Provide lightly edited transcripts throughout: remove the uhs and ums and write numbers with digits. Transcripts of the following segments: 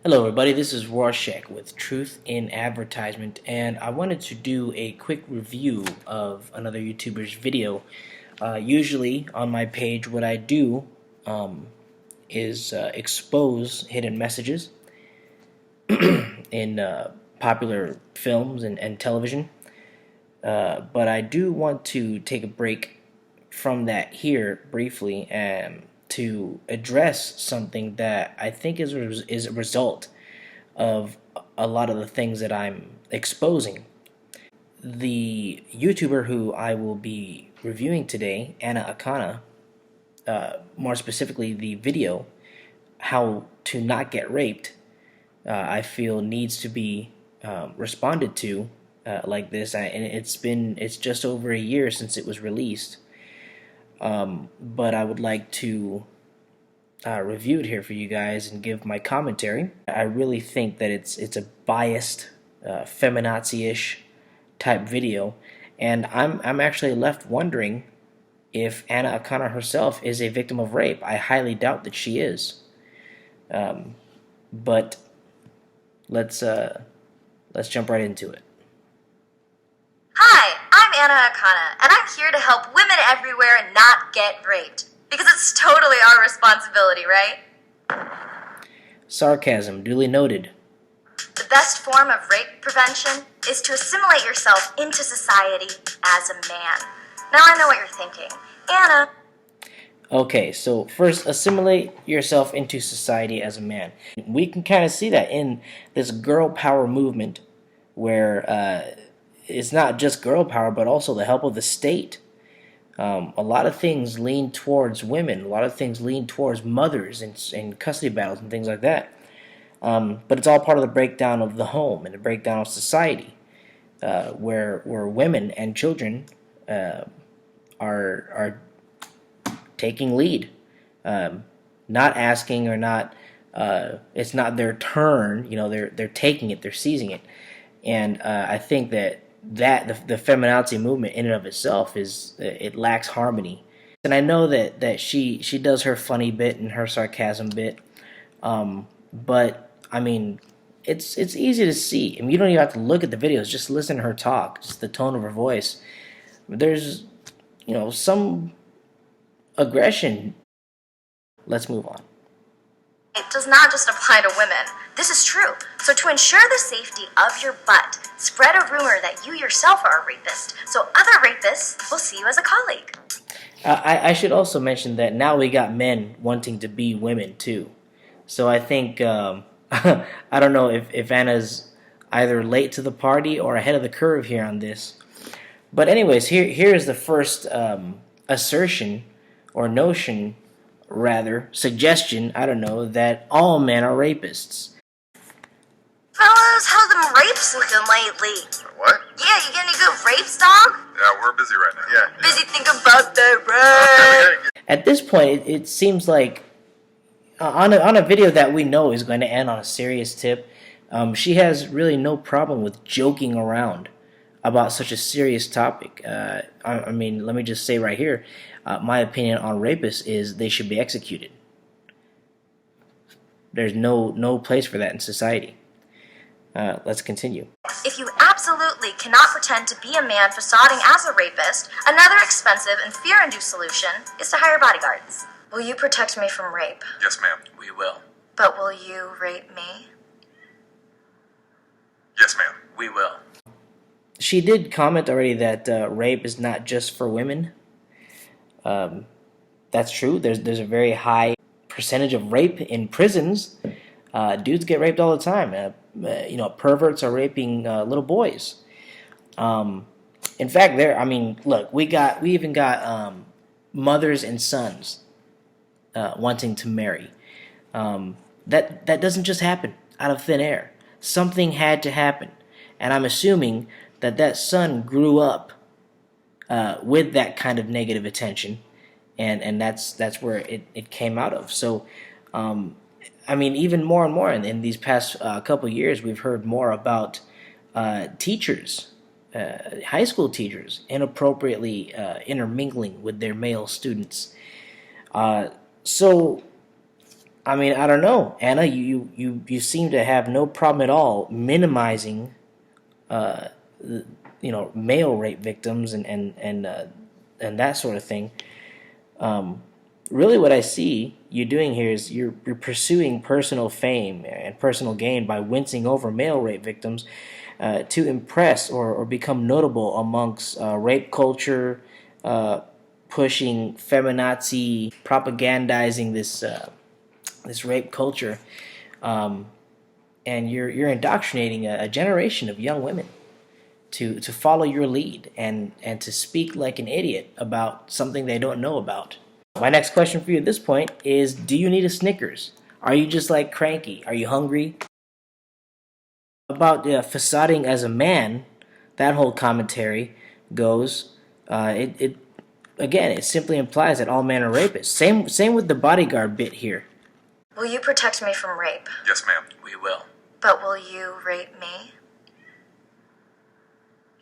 Hello everybody, this is Rorschach with Truth in Advertisement, and I wanted to do a quick review of another YouTuber's video. Usually on my page what I do is expose hidden messages in popular films and television, but I do want to take a break from that here briefly and to address something that I think is a result of a lot of the things that I'm exposing. The YouTuber who I will be reviewing today, Akana, more specifically the video, How to Not Get Raped, I feel needs to be responded to like this. And it's just over a year since it was released. But I would like to review it here for you guys and give my commentary. I really think that it's a biased, feminazi-ish type video, and I'm actually left wondering if Anna Akana herself is a victim of rape. I highly doubt that she is. But let's jump right into it. Hi, I'm Anna Akana, and I'm here to help women everywhere not get raped. Because it's totally our responsibility, right? Sarcasm, duly noted. The best form of rape prevention is to assimilate yourself into society as a man. Now I know what you're thinking. Anna. Okay, so first, assimilate yourself into society as a man. We can kind of see that in this girl power movement where it's not just girl power, but also the help of the state. A lot of things lean towards women. A lot of things lean towards mothers and custody battles and things like that. But it's all part of the breakdown of the home and the breakdown of society, where women and children are taking lead, not asking or not. It's not their turn. You know, they're taking it. They're seizing it, and I think that the feminazi movement in and of itself it lacks harmony. And I know that she does her funny bit and her sarcasm bit, but I mean it's easy to see. I mean, you don't even have to look at the videos, just listen to her talk, just the tone of her voice. There's some aggression. Let's move on. It does not just apply to women. This is true. So to ensure the safety of your butt, spread a rumor that you yourself are a rapist, so other rapists will see you as a colleague. I should also mention that now we got men wanting to be women too. So I think, I don't know if Anna's either late to the party or ahead of the curve here on this. But anyways, here is the first assertion or notion, rather, suggestion, I don't know, that all men are rapists. Fellas, how them rapes looking lately? What? Yeah, you get any good rapes, dog? Yeah, we're busy right now. Yeah. Busy thinking about the rape. At this point, it seems like on a video that we know is going to end on a serious tip, she has really no problem with joking around about such a serious topic. I mean, let me just say right here, my opinion on rapists is they should be executed. There's no place for that in society. Let's continue. If you absolutely cannot pretend to be a man facading as a rapist, another expensive and fear-induced solution is to hire bodyguards. Will you protect me from rape? Yes, ma'am. We will. But will you rape me? Yes, ma'am. We will. She did comment already that rape is not just for women. That's true. There's a very high percentage of rape in prisons. Dudes get raped all the time. Perverts are raping little boys. In fact, look, we even got mothers and sons wanting to marry. That doesn't just happen out of thin air. Something had to happen, and I'm assuming that son grew up with that kind of negative attention, and that's where it came out of. So, I mean, even more and more in these past couple of years, we've heard more about teachers, high school teachers, inappropriately intermingling with their male students. So I mean, I don't know, Anna. You seem to have no problem at all minimizing, uh, male rape victims and that sort of thing. Really, what I see you doing here is you're pursuing personal fame and personal gain by wincing over male rape victims to impress or become notable amongst rape culture, uh, pushing feminazi, propagandizing this rape culture, um, and you're indoctrinating a generation of young women to follow your lead and to speak like an idiot about something they don't know about. My next question for you at this point is: do you need a Snickers? Are you just like cranky? Are you hungry? About facading as a man, that whole commentary goes. It again, it simply implies that all men are rapists. Same with the bodyguard bit here. Will you protect me from rape? Yes, ma'am. We will. But will you rape me?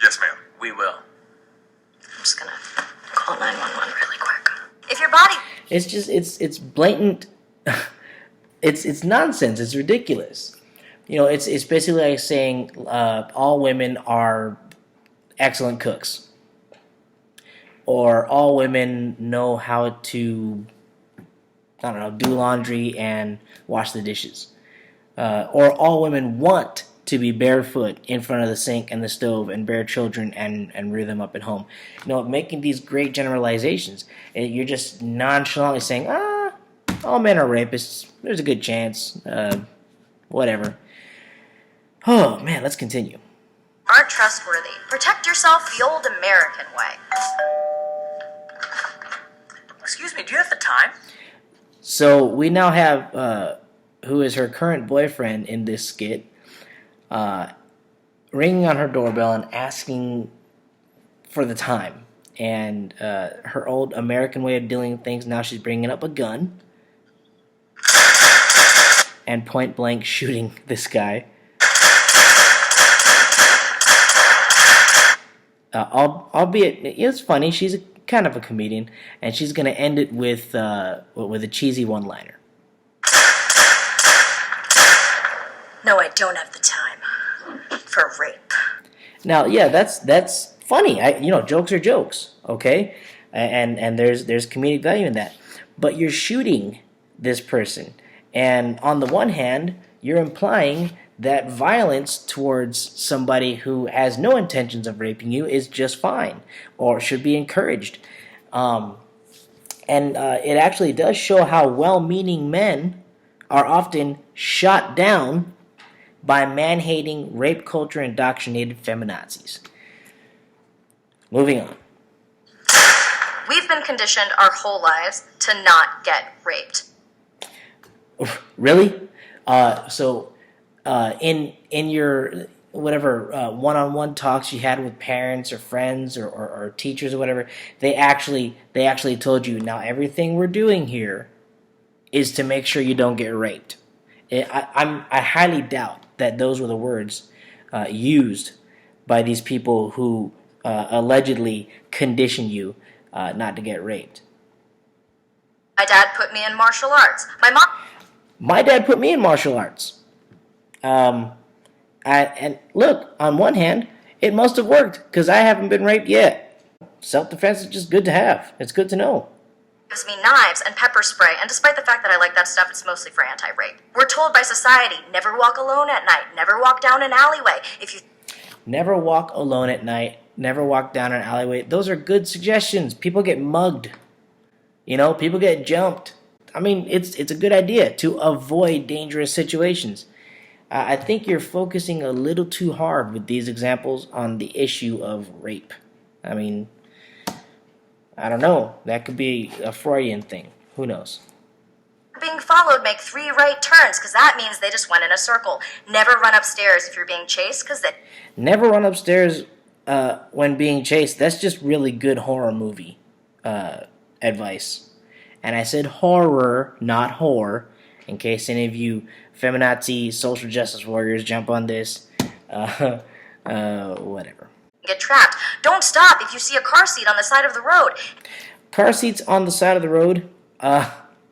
Yes, ma'am. We will. I'm just gonna call 911 really quick. If your body... It's blatant. It's nonsense. It's ridiculous. It's basically like saying all women are excellent cooks, or all women know how to, I don't know, do laundry and wash the dishes, or all women want to be barefoot in front of the sink and the stove and bear children and rear them up at home. Making these great generalizations, you're just nonchalantly saying, all men are rapists. There's a good chance. Whatever. Oh, man, let's continue. Aren't trustworthy. Protect yourself the old American way. Excuse me, do you have the time? So we now have, who is her current boyfriend in this skit, ringing on her doorbell and asking for the time. And her old American way of dealing with things, now she's bringing up a gun and point blank shooting this guy. Albeit, it's funny, she's kind of a comedian, and she's going to end it with a cheesy one-liner. No, I don't have the time for rape. Now, yeah, that's funny. Jokes are jokes, okay? And there's comedic value in that. But you're shooting this person, and on the one hand, you're implying that violence towards somebody who has no intentions of raping you is just fine or should be encouraged. And it actually does show how well-meaning men are often shot down by man-hating, rape culture indoctrinated feminazis. Moving on. We've been conditioned our whole lives to not get raped. Really? In your whatever one-on-one talks you had with parents or friends or teachers or whatever, they actually told you, now everything we're doing here is to make sure you don't get raped. I highly doubt that those were the words used by these people who allegedly condition you not to get raped. My dad put me in martial arts. My dad put me in martial arts. And look, on one hand, it must have worked because I haven't been raped yet. Self-defense is just good to have. It's good to know. Gives me knives and pepper spray, and despite the fact that I like that stuff, it's mostly for anti-rape. We're told by society, never walk alone at night, never walk down an alleyway. Never walk alone at night, never walk down an alleyway. Those are good suggestions. People get mugged. People get jumped. I mean, it's a good idea to avoid dangerous situations. I think you're focusing a little too hard with these examples on the issue of rape. I mean, I don't know. That could be a Freudian thing. Who knows? Being followed, make 3 right turns, because that means they just went in a circle. Never run upstairs if you're being chased, because they... Never run upstairs when being chased. That's just really good horror movie advice. And I said horror, not whore, in case any of you feminazi social justice warriors jump on this. Whatever. Get trapped. Don't stop if you see a car seat on the side of the road. Car seats on the side of the road?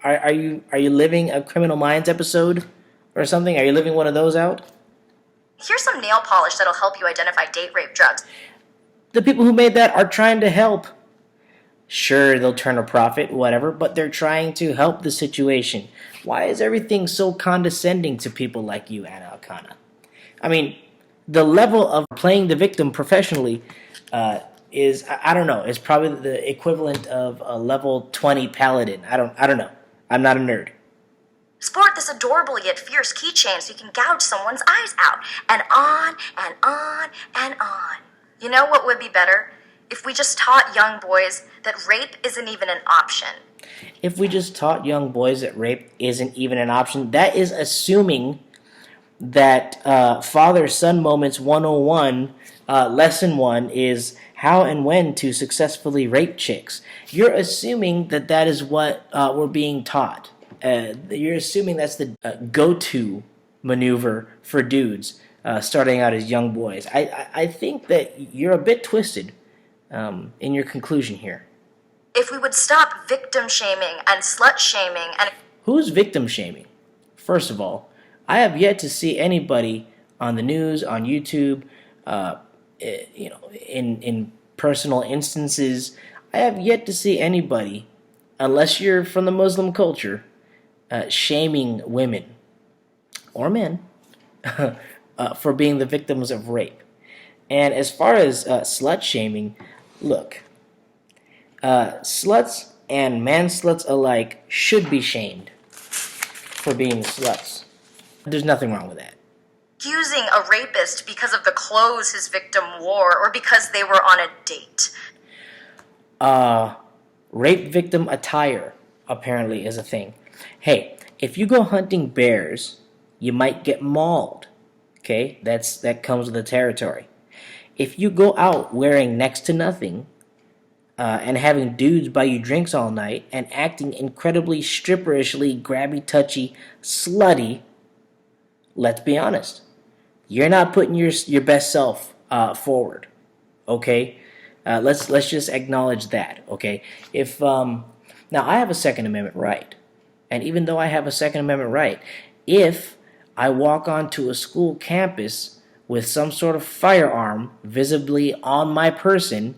Are you living a Criminal Minds episode or something? Are you living one of those out? Here's some nail polish that'll help you identify date rape drugs. The people who made that are trying to help. Sure, they'll turn a profit, whatever, but they're trying to help the situation. Why is everything so condescending to people like you, Anna Akana? I mean, the level of playing the victim professionally is, I don't know, is probably the equivalent of a level 20 paladin. I don't know. I'm not a nerd. Sport this adorable yet fierce keychain so you can gouge someone's eyes out. And on and on and on. You know what would be better? If we just taught young boys that rape isn't even an option. If we just taught young boys that rape isn't even an option, that is assuming that Father-Son Moments 101, Lesson 1 is how and when to successfully rape chicks. You're assuming that that is what we're being taught. You're assuming that's the go-to maneuver for dudes starting out as young boys. I think that you're a bit twisted in your conclusion here. If we would stop victim shaming and slut shaming and... Who's victim shaming? First of all, I have yet to see anybody on the news, on YouTube, in personal instances. I have yet to see anybody, unless you're from the Muslim culture, shaming women or men for being the victims of rape. And as far as slut shaming, look, sluts and man-sluts alike should be shamed for being sluts. There's nothing wrong with that. Accusing a rapist because of the clothes his victim wore or because they were on a date. Rape victim attire apparently is a thing. Hey, if you go hunting bears, you might get mauled. Okay, that comes with the territory. If you go out wearing next to nothing and having dudes buy you drinks all night and acting incredibly stripperishly, grabby, touchy, slutty, let's be honest, you're not putting your best self forward. Okay, let's just acknowledge that. Okay, if now I have a Second Amendment right, and even though I have a Second Amendment right, if I walk onto a school campus with some sort of firearm visibly on my person,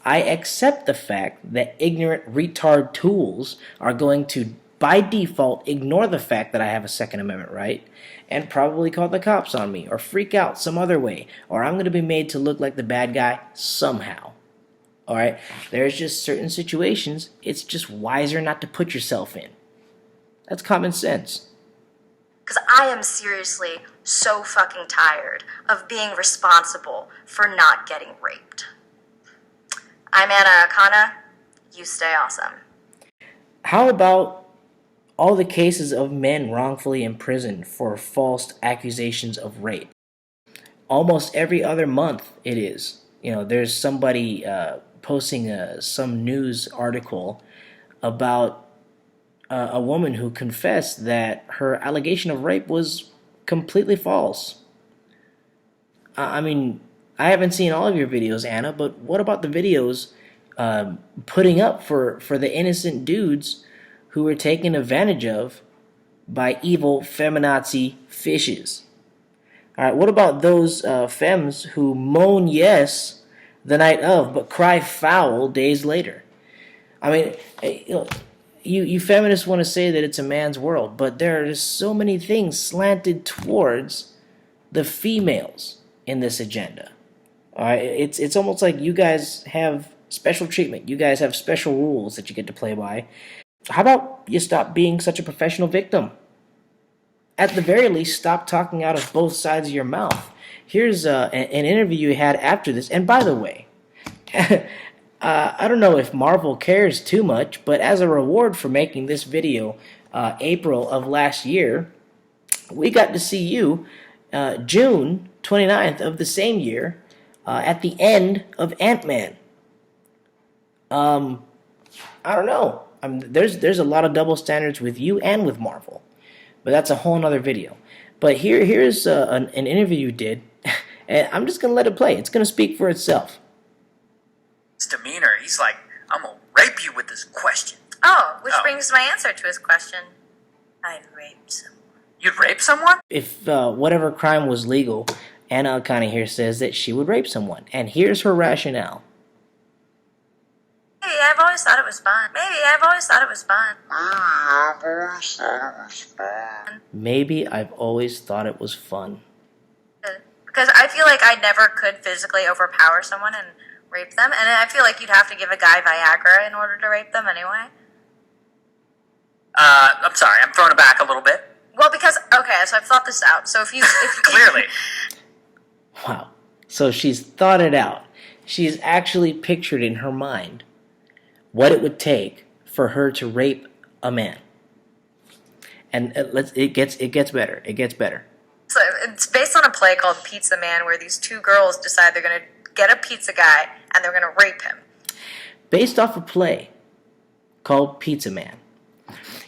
I accept the fact that ignorant retard tools are going to, by default, ignore the fact that I have a Second Amendment right and probably call the cops on me or freak out some other way, or I'm going to be made to look like the bad guy somehow. All right? There's just certain situations it's just wiser not to put yourself in. That's common sense. Because I am seriously so fucking tired of being responsible for not getting raped. I'm Anna Akana. You stay awesome. How about all the cases of men wrongfully imprisoned for false accusations of rape? Almost every other month it is. There's somebody posting some news article about a woman who confessed that her allegation of rape was completely false. I mean, I haven't seen all of your videos, Anna, but what about the videos putting up for the innocent dudes who were taken advantage of by evil feminazi fishes? All right, what about those femmes who moan yes the night of but cry foul days later? I mean, you feminists want to say that it's a man's world, but there are just so many things slanted towards the females in this agenda. All right, it's almost like you guys have special treatment. You guys have special rules that you get to play by. How about you stop being such a professional victim? At the very least, stop talking out of both sides of your mouth. Here's an interview you had after this. And by the way, I don't know if Marvel cares too much, but as a reward for making this video April of last year, we got to see you June 29th of the same year at the end of Ant-Man. I don't know. There's a lot of double standards with you and with Marvel, but that's a whole nother video. But here's an interview you did, and I'm just going to let it play. It's going to speak for itself. His demeanor, he's like, I'm gonna rape you with this question. Oh, which Oh. brings my answer to his question. I'd rape someone. You'd rape someone? If whatever crime was legal, Anna Akana here says that she would rape someone. And here's her rationale. Maybe I've always thought it was fun. Maybe I've always thought it was fun. Because I feel like I never could physically overpower someone and rape them, and I feel like you'd have to give a guy Viagra in order to rape them anyway. I'm sorry, I'm throwing it back a little bit. Well, because okay, so I've thought this out. So if you Clearly. Wow. So she's thought it out. She's actually pictured in her mind what it would take for her to rape a man. And it gets better. It gets better. So it's based on a play called Pizza Man, where these two girls decide they're going to get a pizza guy and they're going to rape him. Based off a play called Pizza Man.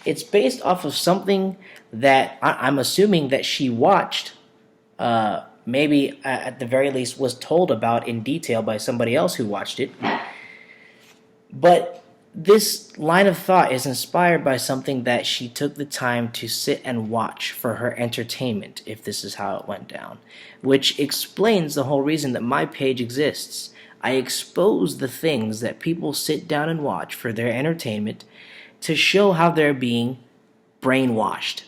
It's based off of something that I'm assuming that she watched, maybe at the very least was told about in detail by somebody else who watched it. But this line of thought is inspired by something that she took the time to sit and watch for her entertainment, if this is how it went down, which explains the whole reason that my page exists. I expose the things that people sit down and watch for their entertainment to show how they're being brainwashed.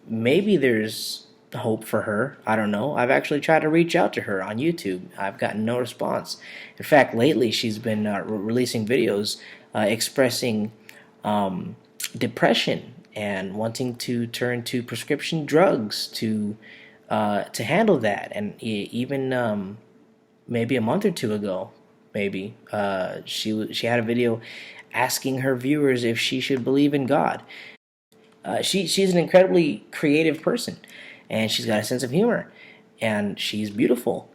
Maybe there's hope for her. I don't know. I've actually tried to reach out to her on YouTube. I've gotten no response. In fact, lately she's been releasing videos expressing depression and wanting to turn to prescription drugs to handle that. And even maybe a month or two ago, maybe she had a video asking her viewers if she should believe in God. She's an incredibly creative person, and she's got a sense of humor, and she's beautiful,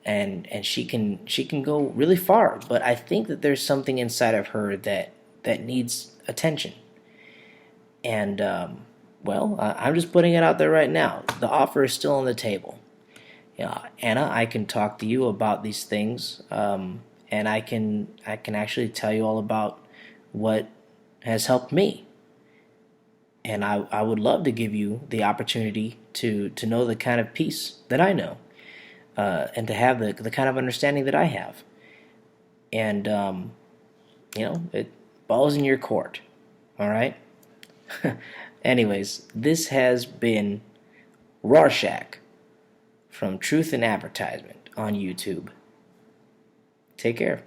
and she can go really far. But I think that there's something inside of her that needs attention. And I'm just putting it out there right now. The offer is still on the table. Anna, I can talk to you about these things, and I can actually tell you all about what has helped me. And I would love to give you the opportunity to know the kind of peace that I know, and to have the kind of understanding that I have. And, it ball's in your court. All right? Anyways, this has been Rorschach from Truth in Advertisement on YouTube. Take care.